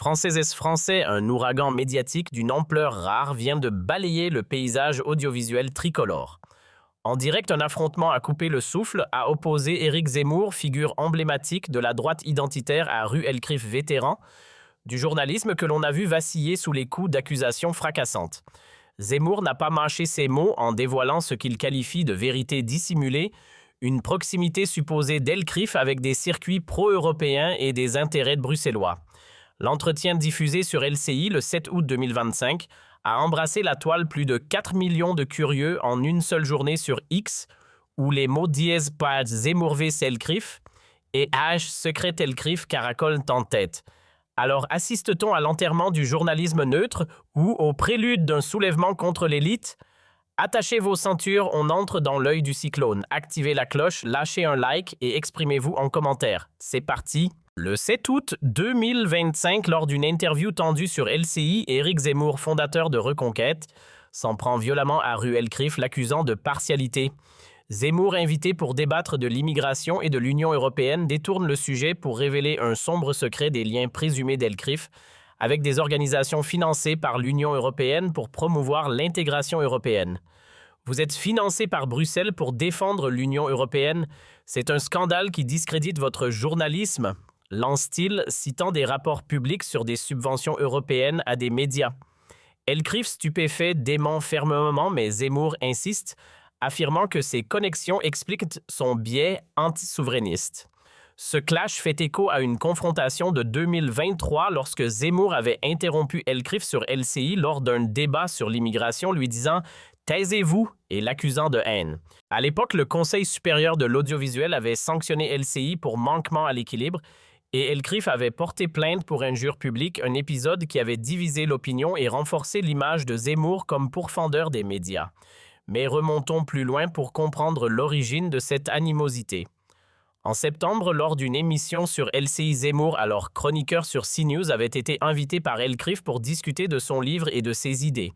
Françaises Français, un ouragan médiatique d'une ampleur rare vient de balayer le paysage audiovisuel tricolore. En direct, un affrontement a coupé le souffle, a opposé Éric Zemmour, figure emblématique de la droite identitaire à rue Elcrif vétéran, du journalisme que l'on a vu vaciller sous les coups d'accusations fracassantes. Zemmour n'a pas mâché ses mots en dévoilant ce qu'il qualifie de vérité dissimulée, une proximité supposée d'Elcrif avec des circuits pro-européens et des intérêts bruxellois. L'entretien diffusé sur LCI le 7 août 2025 a embrassé la toile plus de 4 millions de curieux en une seule journée sur X, où les mots dièse page Zemmour vs Elcrif et secret Elcrif caracolent en tête. Alors assiste-t-on à l'enterrement du journalisme neutre ou au prélude d'un soulèvement contre l'élite? Attachez vos ceintures, on entre dans l'œil du cyclone. Activez la cloche, lâchez un like et exprimez-vous en commentaire. C'est parti! Le 7 août 2025, lors d'une interview tendue sur LCI, Éric Zemmour, fondateur de Reconquête, s'en prend violemment à rue Elcrif, l'accusant de partialité. Zemmour, invité pour débattre de l'immigration et de l'Union européenne, détourne le sujet pour révéler un sombre secret des liens présumés d'Elcrif avec des organisations financées par l'Union européenne pour promouvoir l'intégration européenne. Vous êtes financé par Bruxelles pour défendre l'Union européenne. C'est un scandale qui discrédite votre journalisme, lance-t-il, citant des rapports publics sur des subventions européennes à des médias. Elcrif, stupéfait, dément fermement, mais Zemmour insiste, affirmant que ces connexions expliquent son biais anti-souverainiste. Ce clash fait écho à une confrontation de 2023 lorsque Zemmour avait interrompu Elcrif sur LCI lors d'un débat sur l'immigration, lui disant « Taisez-vous » et l'accusant de haine. À l'époque, le Conseil supérieur de l'audiovisuel avait sanctionné LCI pour manquement à l'équilibre et Elcrif avait porté plainte pour injure publique, un épisode qui avait divisé l'opinion et renforcé l'image de Zemmour comme pourfendeur des médias. Mais remontons plus loin pour comprendre l'origine de cette animosité. En septembre, lors d'une émission sur LCI, Zemmour, alors chroniqueur sur CNews, avait été invité par Elcrif pour discuter de son livre et de ses idées.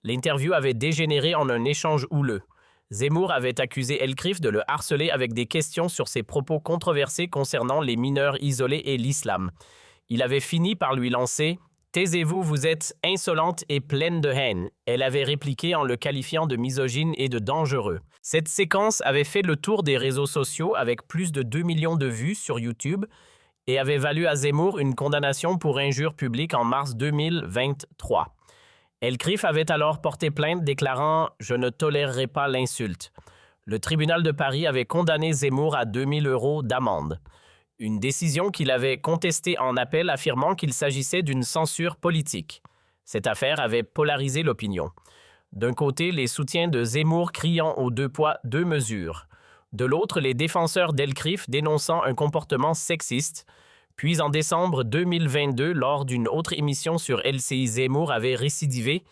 L'interview avait dégénéré en un échange houleux. Zemmour avait accusé Elcrif de le harceler avec des questions sur ses propos controversés concernant les mineurs isolés et l'islam. Il avait fini par lui lancer « Taisez-vous, vous êtes insolente et pleine de haine », elle avait répliqué en le qualifiant de misogyne et de dangereux. Cette séquence avait fait le tour des réseaux sociaux avec plus de 2 millions de vues sur YouTube et avait valu à Zemmour une condamnation pour injure publique en mars 2023. Elcrif avait alors porté plainte déclarant « Je ne tolérerai pas l'insulte ». Le tribunal de Paris avait condamné Zemmour à 2 000 € d'amende. Une décision qu'il avait contestée en appel affirmant qu'il s'agissait d'une censure politique. Cette affaire avait polarisé l'opinion. D'un côté, les soutiens de Zemmour criant aux 2 poids, 2 mesures. De l'autre, les défenseurs d'Elcrif dénonçant un comportement sexiste. Puis en décembre 2022, lors d'une autre émission sur LCI, Zemmour avait récidivé.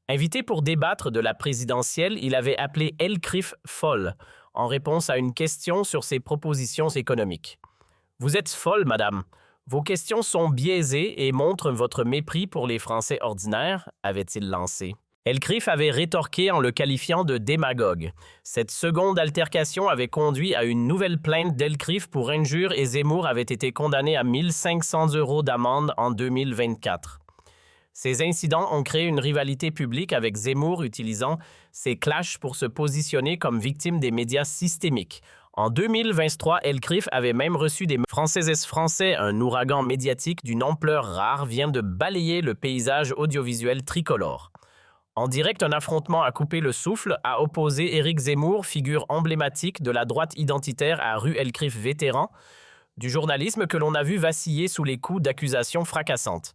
Invité pour débattre de la présidentielle, il avait appelé Elcrif folle, en réponse à une question sur ses propositions économiques. « Vous êtes folle, madame. Vos questions sont biaisées et montrent votre mépris pour les Français ordinaires », avait-il lancé. Elcrif avait rétorqué en le qualifiant de démagogue. Cette seconde altercation avait conduit à une nouvelle plainte d'Elcrif pour injure et Zemmour avait été condamné à 1 500 € d'amende en 2024. Ces incidents ont créé une rivalité publique avec Zemmour utilisant ces clashs pour se positionner comme victime des médias systémiques. En 2023, Elcrif avait même reçu des Françaises Français, un ouragan médiatique d'une ampleur rare vient de balayer le paysage audiovisuel tricolore. En direct, un affrontement a coupé le souffle, a opposé Éric Zemmour, figure emblématique de la droite identitaire à rue Elcrif vétéran, du journalisme que l'on a vu vaciller sous les coups d'accusations fracassantes.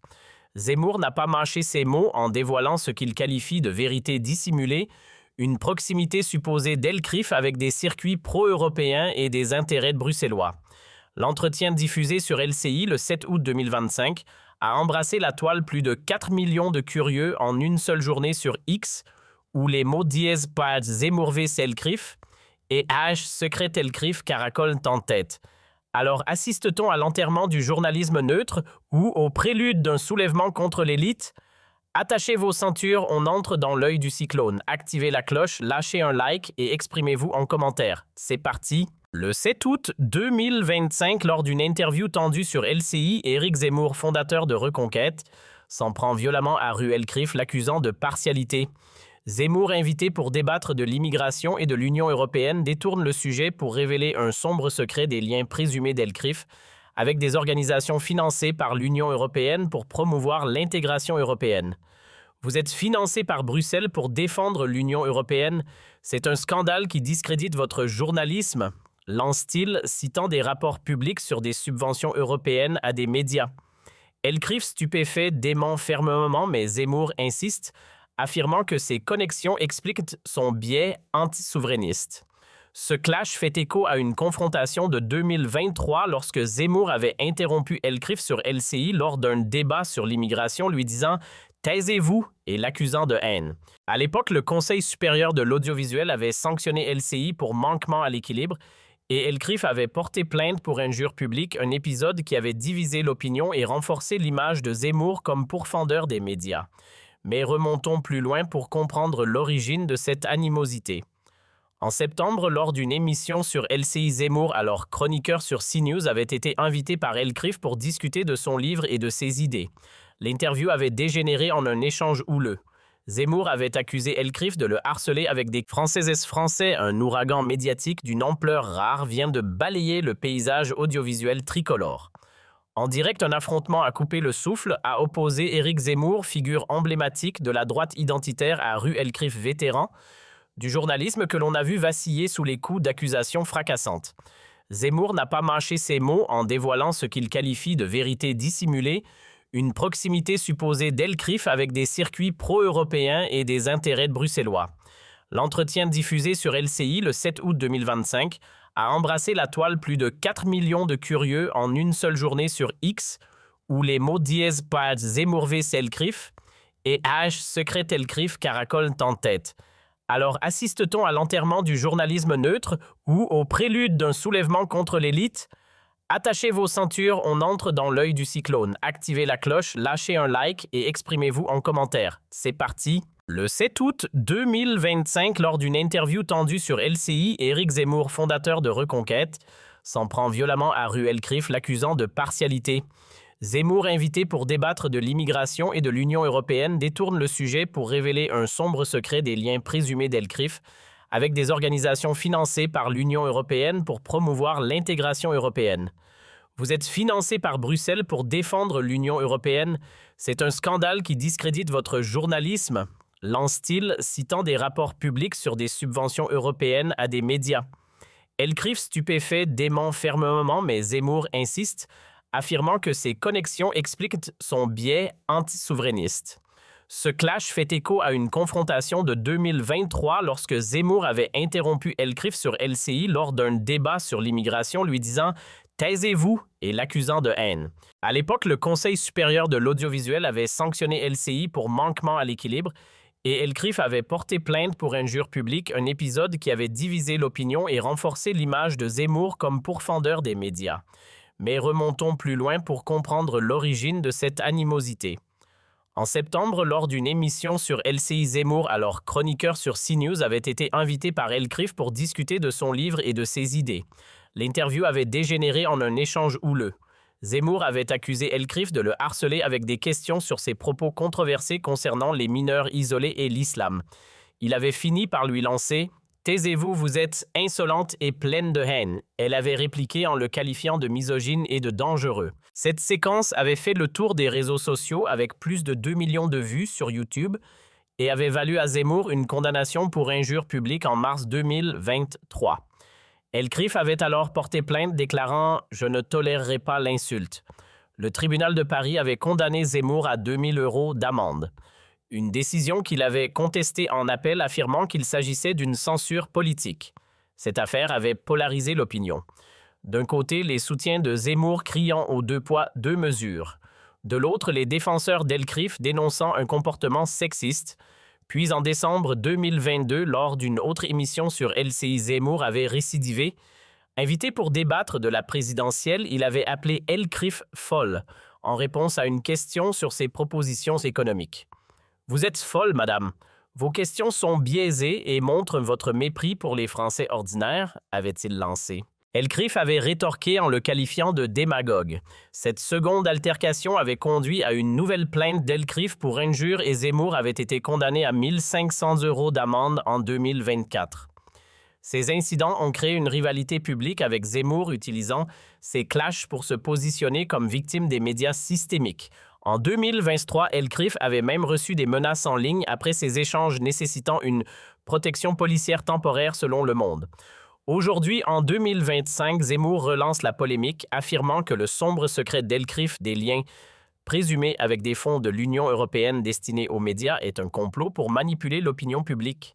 Zemmour n'a pas mâché ses mots en dévoilant ce qu'il qualifie de vérité dissimulée, une proximité supposée d'Elcrif avec des circuits pro-européens et des intérêts bruxellois. L'entretien diffusé sur LCI le 7 août 2025 a embrassé la toile plus de 4 millions de curieux en une seule journée sur X, où les mots dièse page Zemmour vs Elcrif et secret Elcrif caracolent en tête. Alors assiste-t-on à l'enterrement du journalisme neutre ou au prélude d'un soulèvement contre l'élite? Attachez vos ceintures, on entre dans l'œil du cyclone. Activez la cloche, lâchez un like et exprimez-vous en commentaire. C'est parti! Le 7 août 2025, lors d'une interview tendue sur LCI, Éric Zemmour, fondateur de Reconquête, s'en prend violemment à Rue Elcriff, l'accusant de partialité. Zemmour, invité pour débattre de l'immigration et de l'Union européenne, détourne le sujet pour révéler un sombre secret des liens présumés d'Elcriff avec des organisations financées par l'Union européenne pour promouvoir l'intégration européenne. Vous êtes financé par Bruxelles pour défendre l'Union européenne. C'est un scandale qui discrédite votre journalisme, lance-t-il, citant des rapports publics sur des subventions européennes à des médias. Elcriff, stupéfait, dément fermement, mais Zemmour insiste, affirmant que ces connexions expliquent son biais anti-souverainiste. Ce clash fait écho à une confrontation de 2023 lorsque Zemmour avait interrompu Elcriff sur LCI lors d'un débat sur l'immigration, lui disant « Taisez-vous » et l'accusant de haine. À l'époque, le Conseil supérieur de l'audiovisuel avait sanctionné LCI pour manquement à l'équilibre et Elcriff avait porté plainte pour injure publique, un épisode qui avait divisé l'opinion et renforcé l'image de Zemmour comme pourfendeur des médias. Mais remontons plus loin pour comprendre l'origine de cette animosité. En septembre, lors d'une émission sur LCI, Zemmour, alors chroniqueur sur CNews, avait été invité par Elcriff pour discuter de son livre et de ses idées. L'interview avait dégénéré en un échange houleux. Zemmour avait accusé Elcriff de le harceler avec des Français. Un ouragan médiatique d'une ampleur rare vient de balayer le paysage audiovisuel tricolore. En direct, un affrontement a coupé le souffle, a opposé Éric Zemmour, figure emblématique de la droite identitaire à Rue Elcriff vétéran, du journalisme que l'on a vu vaciller sous les coups d'accusations fracassantes. Zemmour n'a pas mâché ses mots en dévoilant ce qu'il qualifie de vérité dissimulée, une proximité supposée d'Elcriff avec des circuits pro-européens et des intérêts bruxellois. L'entretien diffusé sur LCI le 7 août 2025 a embrassé la toile plus de 4 millions de curieux en une seule journée sur X, où les mots dièse pas Zemmour vs Elcriff et secret Elcriff caracolent en tête. Alors assiste-t-on à l'enterrement du journalisme neutre ou au prélude d'un soulèvement contre l'élite? Attachez vos ceintures, on entre dans l'œil du cyclone. Activez la cloche, lâchez un like et exprimez-vous en commentaire. C'est parti! Le 7 août 2025, lors d'une interview tendue sur LCI, Éric Zemmour, fondateur de Reconquête, s'en prend violemment à Rue Elcriff, l'accusant de partialité. Zemmour, invité pour débattre de l'immigration et de l'Union européenne, détourne le sujet pour révéler un sombre secret des liens présumés d'Elcriff avec des organisations financées par l'Union européenne pour promouvoir l'intégration européenne. Vous êtes financé par Bruxelles pour défendre l'Union européenne. C'est un scandale qui discrédite votre journalisme, lance-t-il, citant des rapports publics sur des subventions européennes à des médias. Elcriff, stupéfait, dément fermement, mais Zemmour insiste, affirmant que ces connexions expliquent son biais anti-souverainiste. Ce clash fait écho à une confrontation de 2023 lorsque Zemmour avait interrompu Elcriff sur LCI lors d'un débat sur l'immigration, lui disant « Taisez-vous » et l'accusant de haine. À l'époque, le Conseil supérieur de l'audiovisuel avait sanctionné LCI pour manquement à l'équilibre et Elcriff avait porté plainte pour injure publique, un épisode qui avait divisé l'opinion et renforcé l'image de Zemmour comme pourfendeur des médias. Mais remontons plus loin pour comprendre l'origine de cette animosité. En septembre, lors d'une émission sur LCI, Zemmour, alors chroniqueur sur CNews, avait été invité par Elcriff pour discuter de son livre et de ses idées. L'interview avait dégénéré en un échange houleux. Zemmour avait accusé Elcriff de le harceler avec des questions sur ses propos controversés concernant les mineurs isolés et l'islam. Il avait fini par lui lancer « Taisez-vous, vous êtes insolente et pleine de haine », elle avait répliqué en le qualifiant de misogyne et de dangereux. Cette séquence avait fait le tour des réseaux sociaux avec plus de 2 millions de vues sur YouTube et avait valu à Zemmour une condamnation pour injure publique en mars 2023. Elcriff avait alors porté plainte déclarant « Je ne tolérerai pas l'insulte ». Le tribunal de Paris avait condamné Zemmour à 2 000 € d'amende. Une décision qu'il avait contestée en appel affirmant qu'il s'agissait d'une censure politique. Cette affaire avait polarisé l'opinion. D'un côté, les soutiens de Zemmour criant aux 2 poids, 2 mesures. De l'autre, les défenseurs d'Elcriff dénonçant un comportement sexiste. Puis en décembre 2022, lors d'une autre émission sur LCI, Zemmour avait récidivé. Invité pour débattre de la présidentielle, il avait appelé Elcriff folle en réponse à une question sur ses propositions économiques. « Vous êtes folle, madame. Vos questions sont biaisées et montrent votre mépris pour les Français ordinaires », avait-il lancé. Elkrif avait rétorqué en le qualifiant de démagogue. Cette seconde altercation avait conduit à une nouvelle plainte d'Elkrif pour injure et Zemmour avait été condamné à 1 500 € d'amende en 2024. Ces incidents ont créé une rivalité publique avec Zemmour utilisant ses clashs pour se positionner comme victime des médias systémiques. En 2023, Elkrif avait même reçu des menaces en ligne après ces échanges nécessitant une protection policière temporaire selon Le Monde. Aujourd'hui, en 2025, Zemmour relance la polémique, affirmant que le sombre secret d'Elkrif des liens présumés avec des fonds de l'Union européenne destinés aux médias est un complot pour manipuler l'opinion publique.